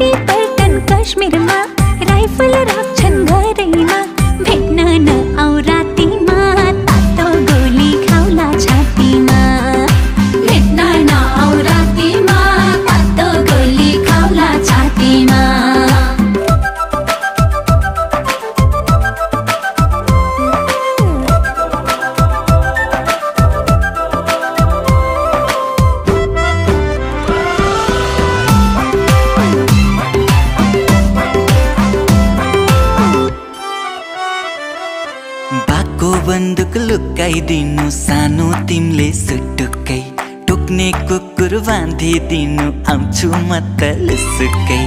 गरी पल्टन काश्मीरमा राइफल राख्छन् घरैमा भेट्न नआऊ रातिमा तातो गोली खाउला छातीमा भेट्न नआऊ रातिमा तातो गोली खाउला छातीमा बाको बन्दुक लुकाइदिनु सानो तिमीले सुटुक्कै टोक्ने कुकुर बाँधिदिनु आउँछु म त लुसुक्कै